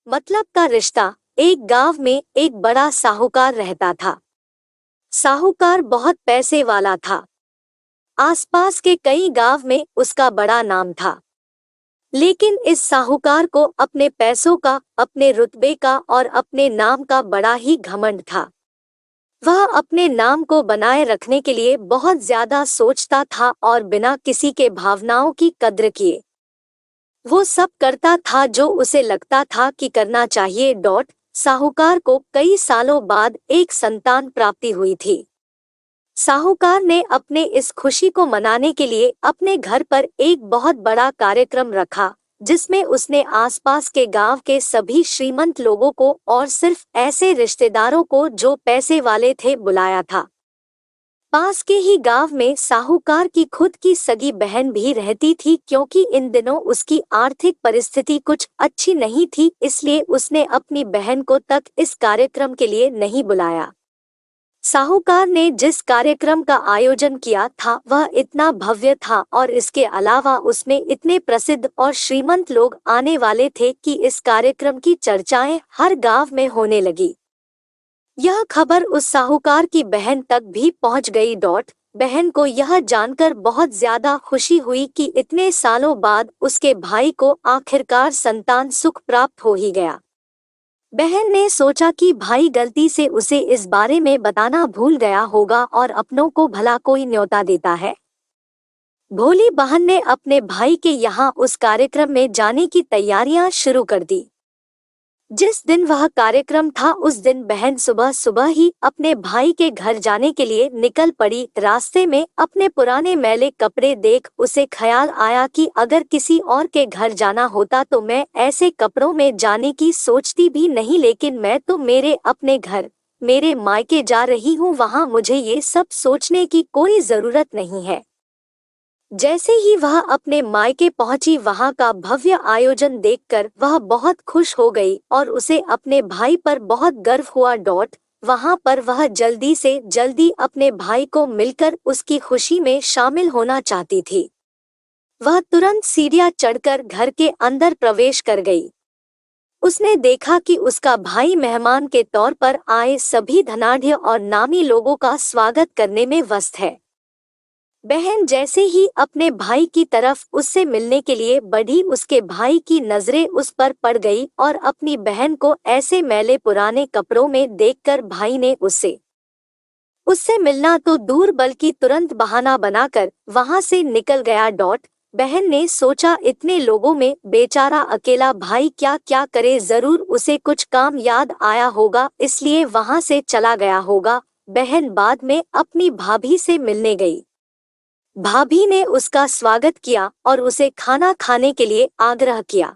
मतलब का रिश्ता। एक गांव में एक बड़ा साहूकार रहता था। साहूकार बहुत पैसे वाला था। आसपास के कई गांव में उसका बड़ा नाम था। लेकिन इस साहूकार को अपने पैसों का, अपने रुतबे का और अपने नाम का बड़ा ही घमंड था। वह अपने नाम को बनाए रखने के लिए बहुत ज्यादा सोचता था और बिना किसी के भावनाओं की कद्र किए वो सब करता था जो उसे लगता था कि करना चाहिए। साहूकार को कई सालों बाद एक संतान प्राप्ति हुई थी। साहूकार ने अपने इस खुशी को मनाने के लिए अपने घर पर एक बहुत बड़ा कार्यक्रम रखा, जिसमें उसने आसपास के गांव के सभी श्रीमंत लोगों को और सिर्फ ऐसे रिश्तेदारों को जो पैसे वाले थे बुलाया था। पास के ही गांव में साहूकार की खुद की सगी बहन भी रहती थी। क्योंकि इन दिनों उसकी आर्थिक परिस्थिति कुछ अच्छी नहीं थी, इसलिए उसने अपनी बहन को तक इस कार्यक्रम के लिए नहीं बुलाया। साहूकार ने जिस कार्यक्रम का आयोजन किया था वह इतना भव्य था और इसके अलावा उसमें इतने प्रसिद्ध और श्रीमंत लोग आने वाले थे कि इस कार्यक्रम की चर्चाएं हर गांव में होने लगी। यह खबर उस साहूकार की बहन तक भी पहुंच गई। बहन को यह जानकर बहुत ज्यादा खुशी हुई कि इतने सालों बाद उसके भाई को आखिरकार संतान सुख प्राप्त हो ही गया। बहन ने सोचा कि भाई गलती से उसे इस बारे में बताना भूल गया होगा और अपनों को भला कोई न्योता देता है। भोली बहन ने अपने भाई के यहाँ उस कार्यक्रम में जाने की तैयारियां शुरू कर दी। जिस दिन वह कार्यक्रम था उस दिन बहन सुबह सुबह ही अपने भाई के घर जाने के लिए निकल पड़ी। रास्ते में अपने पुराने मैले कपड़े देख उसे ख्याल आया कि अगर किसी और के घर जाना होता तो मैं ऐसे कपड़ों में जाने की सोचती भी नहीं, लेकिन मैं तो मेरे अपने घर, मेरे मायके जा रही हूँ, वहाँ मुझे ये सब सोचने की कोई जरूरत नहीं है। जैसे ही वह अपने मायके पहुंची वहां का भव्य आयोजन देखकर वह बहुत खुश हो गई और उसे अपने भाई पर बहुत गर्व हुआ। वहां पर वह जल्दी से जल्दी अपने भाई को मिलकर उसकी खुशी में शामिल होना चाहती थी। वह तुरंत सीढ़ियां चढ़कर घर के अंदर प्रवेश कर गई। उसने देखा कि उसका भाई मेहमान के तौर पर आए सभी धनाढ्य और नामी लोगों का स्वागत करने में व्यस्त है। बहन जैसे ही अपने भाई की तरफ उससे मिलने के लिए बढ़ी, उसके भाई की नजरें उस पर पड़ गई और अपनी बहन को ऐसे मैले पुराने कपड़ों में देखकर भाई ने उससे मिलना तो दूर बल्कि तुरंत बहाना बनाकर वहां से निकल गया। बहन ने सोचा इतने लोगों में बेचारा अकेला भाई क्या क्या करे, जरूर उसे कुछ काम याद आया होगा इसलिए वहां से चला गया होगा। बहन बाद में अपनी भाभी से मिलने गई। भाभी ने उसका स्वागत किया और उसे खाना खाने के लिए आग्रह किया।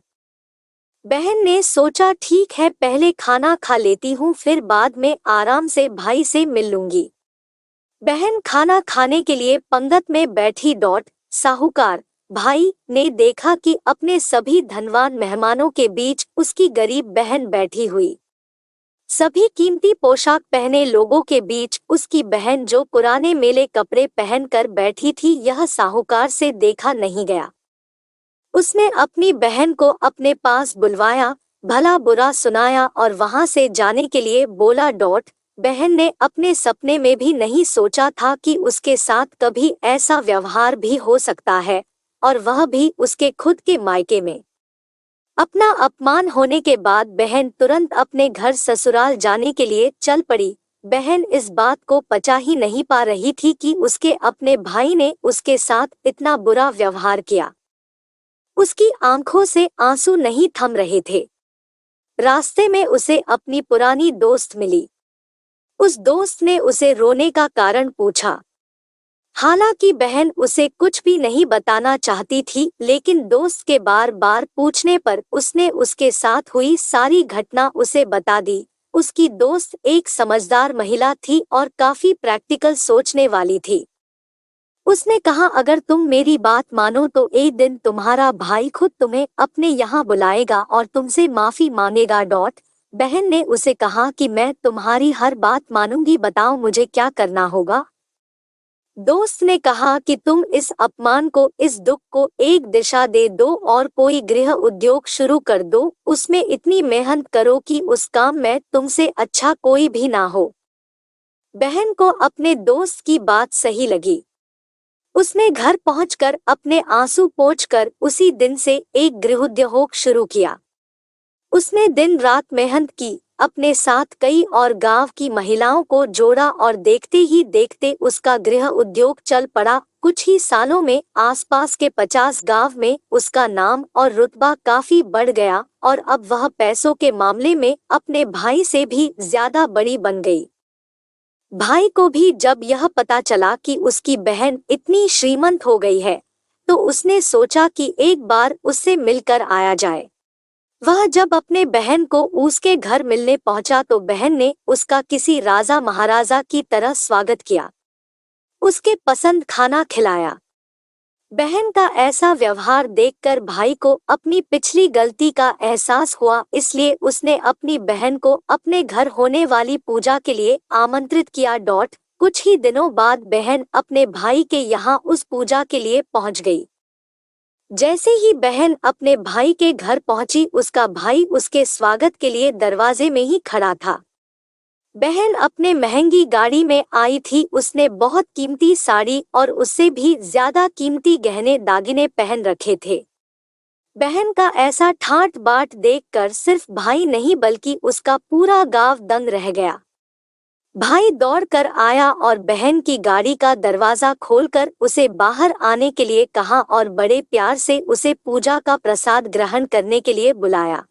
बहन ने सोचा ठीक है, पहले खाना खा लेती हूँ, फिर बाद में आराम से भाई से मिल लूंगी। बहन खाना खाने के लिए पंगत में बैठी। साहूकार भाई ने देखा कि अपने सभी धनवान मेहमानों के बीच उसकी गरीब बहन बैठी हुई। सभी कीमती पोशाक पहने लोगों के बीच उसकी बहन जो पुराने मेले कपड़े पहनकर बैठी थी, यह साहूकार से देखा नहीं गया। उसने अपनी बहन को अपने पास बुलवाया, भला बुरा सुनाया और वहां से जाने के लिए बोला। बहन ने अपने सपने में भी नहीं सोचा था कि उसके साथ कभी ऐसा व्यवहार भी हो सकता है, और वह भी उसके खुद के मायके में। अपना अपमान होने के बाद बहन तुरंत अपने घर ससुराल जाने के लिए चल पड़ी। बहन इस बात को पचा ही नहीं पा रही थी कि उसके अपने भाई ने उसके साथ इतना बुरा व्यवहार किया। उसकी आंखों से आंसू नहीं थम रहे थे। रास्ते में उसे अपनी पुरानी दोस्त मिली। उस दोस्त ने उसे रोने का कारण पूछा। हालांकि बहन उसे कुछ भी नहीं बताना चाहती थी, लेकिन दोस्त के बार बार पूछने पर उसने उसके साथ हुई सारी घटना उसे बता दी। उसकी दोस्त एक समझदार महिला थी और काफी प्रैक्टिकल सोचने वाली थी। उसने कहा अगर तुम मेरी बात मानो तो एक दिन तुम्हारा भाई खुद तुम्हें अपने यहाँ बुलाएगा और तुमसे माफी मांगेगा। बहन ने उसे कहा कि मैं तुम्हारी हर बात मानूंगी, बताओ मुझे क्या करना होगा। दोस्त ने कहा कि तुम इस अपमान को, इस दुख को एक दिशा दे दो और कोई गृह उद्योग शुरू कर दो, उसमें इतनी मेहनत करो कि उस काम में तुमसे अच्छा कोई भी ना हो। बहन को अपने दोस्त की बात सही लगी। उसने घर पहुंचकर अपने आंसू पोंछकर उसी दिन से एक गृहोद्योग शुरू किया। उसने दिन रात मेहनत की, अपने साथ कई और गांव की महिलाओं को जोड़ा और देखते ही देखते उसका गृह उद्योग चल पड़ा। कुछ ही सालों में आसपास के 50 गांव में उसका नाम और रुतबा काफी बढ़ गया और अब वह पैसों के मामले में अपने भाई से भी ज्यादा बड़ी बन गई। भाई को भी जब यह पता चला कि उसकी बहन इतनी श्रीमंत हो गई है, तो उसने सोचा कि एक बार उससे मिलकर आया जाए। वह जब अपने बहन को उसके घर मिलने पहुंचा तो बहन ने उसका किसी राजा महाराजा की तरह स्वागत किया, उसके पसंद खाना खिलाया। बहन का ऐसा व्यवहार देखकर भाई को अपनी पिछली गलती का एहसास हुआ, इसलिए उसने अपनी बहन को अपने घर होने वाली पूजा के लिए आमंत्रित किया। कुछ ही दिनों बाद बहन अपने भाई के यहाँ उस पूजा के लिए पहुंच गई। जैसे ही बहन अपने भाई के घर पहुंची, उसका भाई उसके स्वागत के लिए दरवाजे में ही खड़ा था। बहन अपने महंगी गाड़ी में आई थी, उसने बहुत कीमती साड़ी और उससे भी ज्यादा कीमती गहने दागिने पहन रखे थे। बहन का ऐसा ठाट बाट देखकर सिर्फ भाई नहीं बल्कि उसका पूरा गांव दंग रह गया। भाई दौड़कर आया और बहन की गाड़ी का दरवाजा खोलकर उसे बाहर आने के लिए कहा और बड़े प्यार से उसे पूजा का प्रसाद ग्रहण करने के लिए बुलाया।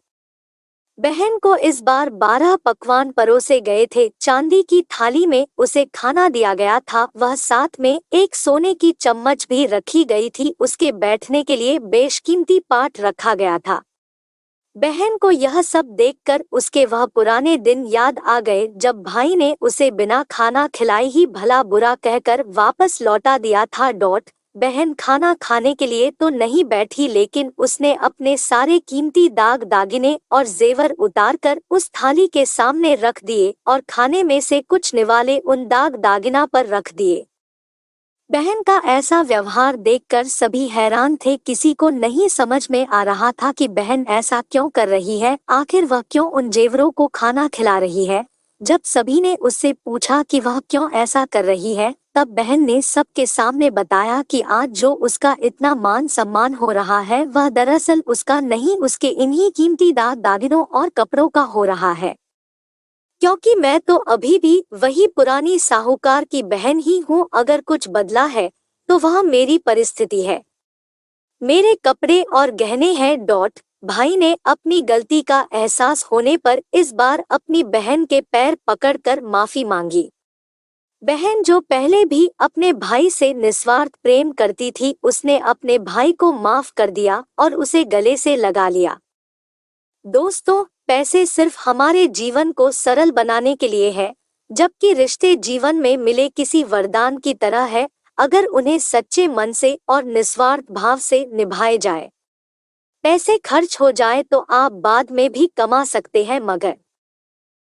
बहन को इस बार 12 पकवान परोसे गए थे। चांदी की थाली में उसे खाना दिया गया था, वह साथ में एक सोने की चम्मच भी रखी गई थी। उसके बैठने के लिए बेशकीमती पाट रखा गया था। बहन को यह सब देखकर उसके वह पुराने दिन याद आ गए जब भाई ने उसे बिना खाना खिलाए ही भला बुरा कहकर वापस लौटा दिया था। बहन खाना खाने के लिए तो नहीं बैठी, लेकिन उसने अपने सारे कीमती दाग दागिने और जेवर उतारकर उस थाली के सामने रख दिए और खाने में से कुछ निवाले उन दाग दागिना पर रख दिए। बहन का ऐसा व्यवहार देखकर सभी हैरान थे। किसी को नहीं समझ में आ रहा था कि बहन ऐसा क्यों कर रही है, आखिर वह क्यों उन जेवरों को खाना खिला रही है। जब सभी ने उससे पूछा कि वह क्यों ऐसा कर रही है, तब बहन ने सबके सामने बताया कि आज जो उसका इतना मान सम्मान हो रहा है वह दरअसल उसका नहीं, उसके इन्हीं कीमती दाग दागिनों और कपड़ों का हो रहा है। क्योंकि मैं तो अभी भी वही पुरानी साहूकार की बहन ही हूँ, अगर कुछ बदला है तो वह मेरी परिस्थिति है, मेरे कपड़े और गहने हैं। भाई ने अपनी गलती का एहसास होने पर इस बार अपनी बहन के पैर पकड़कर माफी मांगी। बहन जो पहले भी अपने भाई से निस्वार्थ प्रेम करती थी, उसने अपने भाई को माफ कर दिया और उसे गले से लगा लिया। दोस्तों, पैसे सिर्फ हमारे जीवन को सरल बनाने के लिए है, जबकि रिश्ते जीवन में मिले किसी वरदान की तरह है, अगर उन्हें सच्चे मन से और निस्वार्थ भाव से निभाए जाए। पैसे खर्च हो जाए तो आप बाद में भी कमा सकते हैं, मगर